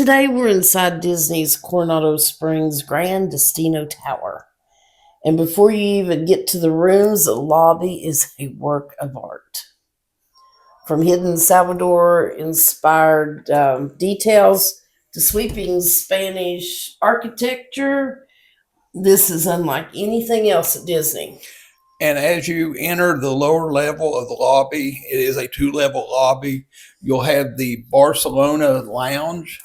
Today we're inside Disney's Coronado Springs Grand Destino Tower. And before you even get to the rooms, the lobby is a work of art. From hidden Salvador-inspired details to sweeping Spanish architecture, this is unlike anything else at Disney. And as you enter the lower level of the lobby, it is a two-level lobby. You'll have the Barcelona Lounge,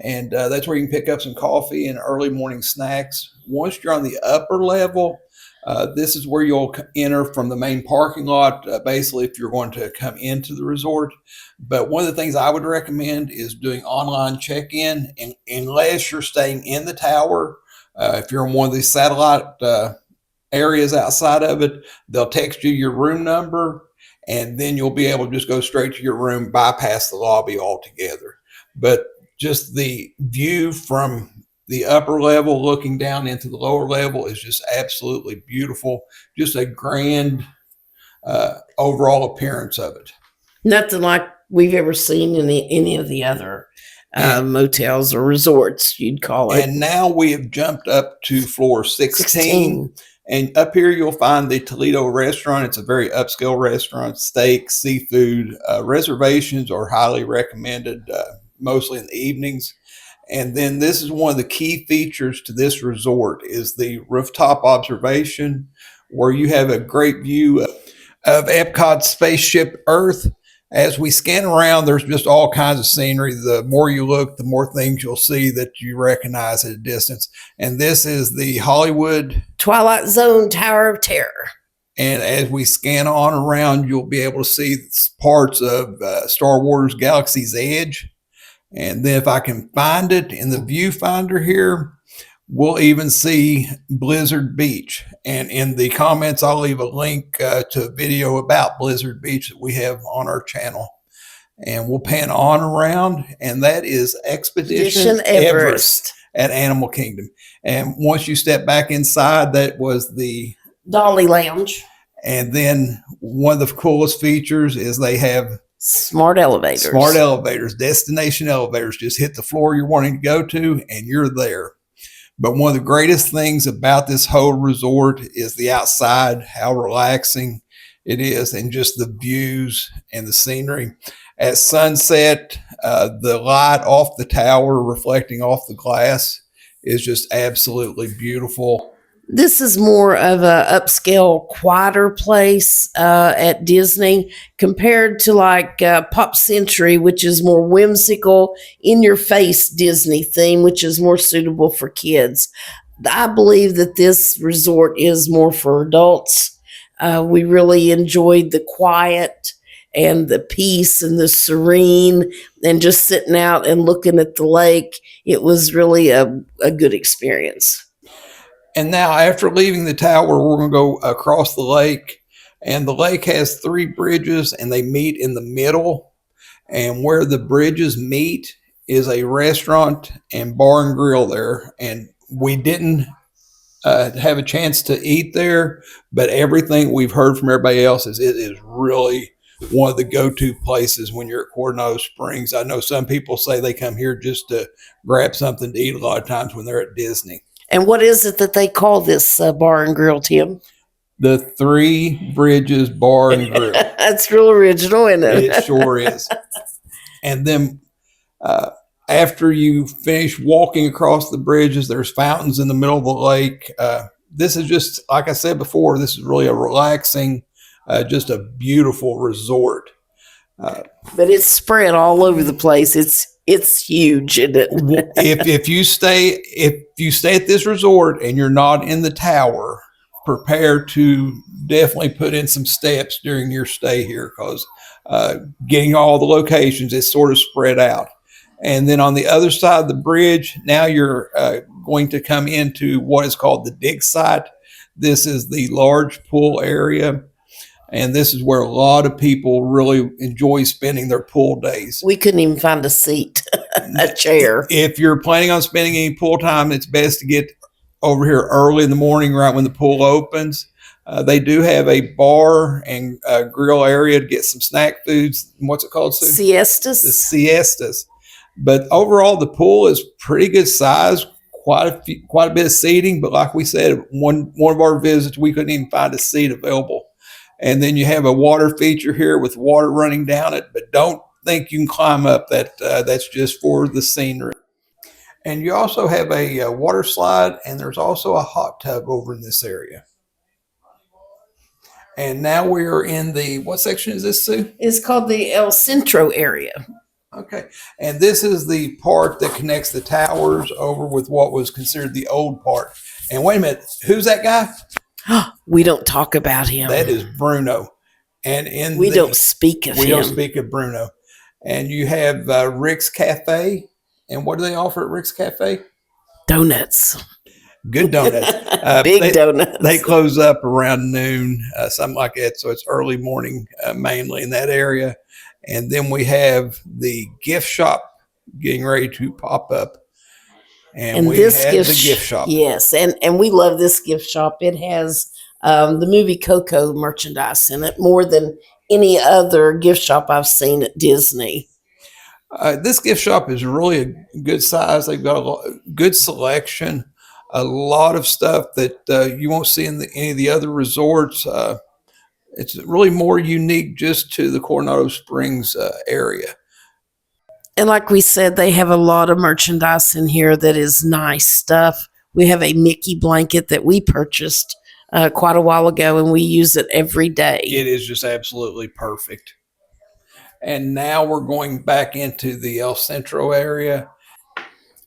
and that's where you can pick up some coffee and early morning snacks. Once you're on the upper level, this is where you'll enter from the main parking lot, basically if you're going to come into the resort. But one of the things I would recommend is doing online check-in, and unless you're staying in the tower. If you're in one of these satellite areas outside of it, they'll text you your room number, and then you'll be able to just go straight to your room, bypass the lobby altogether. But just the view from the upper level looking down into the lower level is just absolutely beautiful. Just a grand overall appearance of it. Nothing like we've ever seen in any of the other motels or resorts, you'd call it. And now we have jumped up to floor 16. And up here, you'll find the Toledo restaurant. It's a very upscale restaurant, steak, seafood. Reservations are highly recommended, mostly in the evenings. And then this is one of the key features to this resort is the rooftop observation, where you have a great view of Epcot's spaceship Earth. As we scan around, there's just all kinds of scenery. The more you look, the more things you'll see that you recognize at a distance. And this is the Hollywood Twilight Zone Tower of Terror. And as we scan on around, you'll be able to see parts of Star Wars Galaxy's Edge. And then if I can find it in the viewfinder here, we'll even see Blizzard Beach. And in the comments, I'll leave a link to a video about Blizzard Beach that we have on our channel. And we'll pan on around, and that is Expedition Everest at Animal Kingdom. And once you step back inside, that was the Dolly Lounge. And then one of the coolest features is they have smart elevators, destination elevators. Just hit the floor you're wanting to go to, and you're there. But one of the greatest things about this whole resort is the outside, how relaxing it is, and just the views and the scenery. At sunset, the light off the tower reflecting off the glass is just absolutely beautiful. This is more of a upscale, quieter place at Disney compared to like Pop Century, which is more whimsical, in-your-face Disney theme, which is more suitable for kids. I believe that this resort is more for adults. We really enjoyed the quiet and the peace and the serene and just sitting out and looking at the lake. It was really a good experience. And now after leaving the tower, we're going to go across the lake. And the lake has 3 bridges, and they meet in the middle. And where the bridges meet is a restaurant and bar and grill there. And we didn't have a chance to eat there, but everything we've heard from everybody else is it is really one of the go-to places when you're at Coronado Springs. I know some people say they come here just to grab something to eat a lot of times when they're at Disney. And what is it that they call this bar and grill, Tim? The 3 Bridges Bar and Grill. That's real original, isn't it? It sure is. And then after you finish walking across the bridges, there's fountains in the middle of the lake. This is just, like I said before, this is really a relaxing, just a beautiful resort. But it's spread all over the place. It's huge, isn't it? if you stay at this resort and you're not in the tower, prepare to definitely put in some steps during your stay here, because getting all the locations is sort of spread out. And then on the other side of the bridge, now you're going to come into what is called the dig site. This is the large pool area. And this is where a lot of people really enjoy spending their pool days. We couldn't even find a seat, a chair. If you're planning on spending any pool time, it's best to get over here early in the morning, right when the pool opens. They do have a bar and grill area to get some snack foods. What's it called, Sue? Siestas. The siestas. But overall, the pool is pretty good size, quite a bit of seating. But like we said, one of our visits, we couldn't even find a seat available. And then you have a water feature here with water running down it, but don't think you can climb up. That's just for the scenery. And you also have a water slide, and there's also a hot tub over in this area. And now we are in the, what section is this, Sue? It's called the El Centro area. Okay. And this is the part that connects the towers over with what was considered the old part. And wait a minute, who's that guy? We don't talk about him. That is Bruno. And we don't speak of him. We don't speak of Bruno. And you have Rick's Cafe. And what do they offer at Rick's Cafe? Donuts. Good donuts. Big donuts. They close up around noon, something like that. So it's early morning, mainly in that area. And then we have the gift shop getting ready to pop up. And we this had the gift shop. Yes. And we love this gift shop. It has the movie Coco merchandise in it, more than any other gift shop I've seen at Disney. This gift shop is really a good size. They've got a good selection, a lot of stuff that you won't see in any of the other resorts. It's really more unique just to the Coronado Springs area. And like we said, they have a lot of merchandise in here that is nice stuff. We have a Mickey blanket that we purchased quite a while ago, and we use it every day. It is just absolutely perfect. And now we're going back into the El Centro area.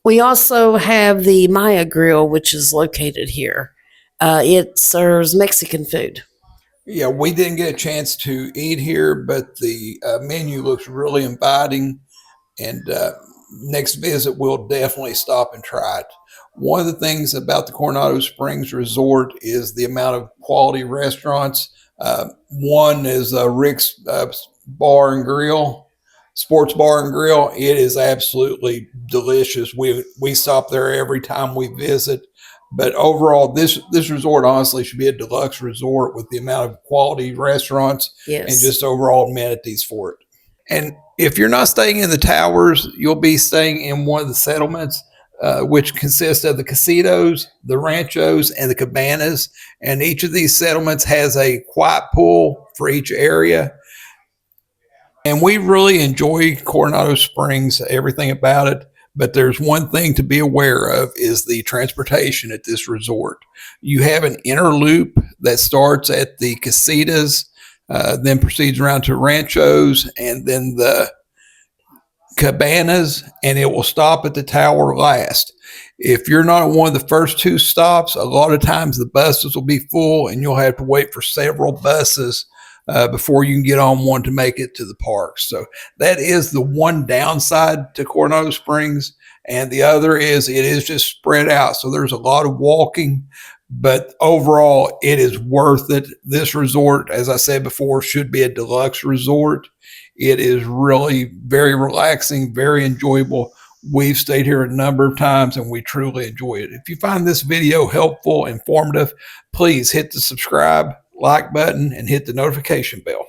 We also have the Maya Grill, which is located here. It serves Mexican food. Yeah, we didn't get a chance to eat here, but the menu looks really inviting. And next visit, we'll definitely stop and try it. One of the things about the Coronado Springs Resort is the amount of quality restaurants. One is Rick's Bar and Grill, Sports Bar and Grill. It is absolutely delicious. We stop there every time we visit. But overall, this resort honestly should be a deluxe resort with the amount of quality restaurants and just overall amenities for it. And if you're not staying in the towers, you'll be staying in one of the settlements, which consists of the casitos, the ranchos, and the cabanas. And each of these settlements has a quiet pool for each area. And we really enjoy Coronado Springs, everything about it. But there's one thing to be aware of is the transportation at this resort. You have an inner loop that starts at the casitas, then proceeds around to ranchos, and then the cabanas, and it will stop at the tower last. If you're not at one of the first two stops, a lot of times the buses will be full, and you'll have to wait for several buses before you can get on one to make it to the park. So that is the one downside to Coronado Springs. And the other is it is just spread out. So there's a lot of walking, but overall it is worth it. This resort, as I said before, should be a deluxe resort. It is really very relaxing, very enjoyable. We've stayed here a number of times and we truly enjoy it. If you find this video helpful, informative, please hit the subscribe, like button, and hit the notification bell.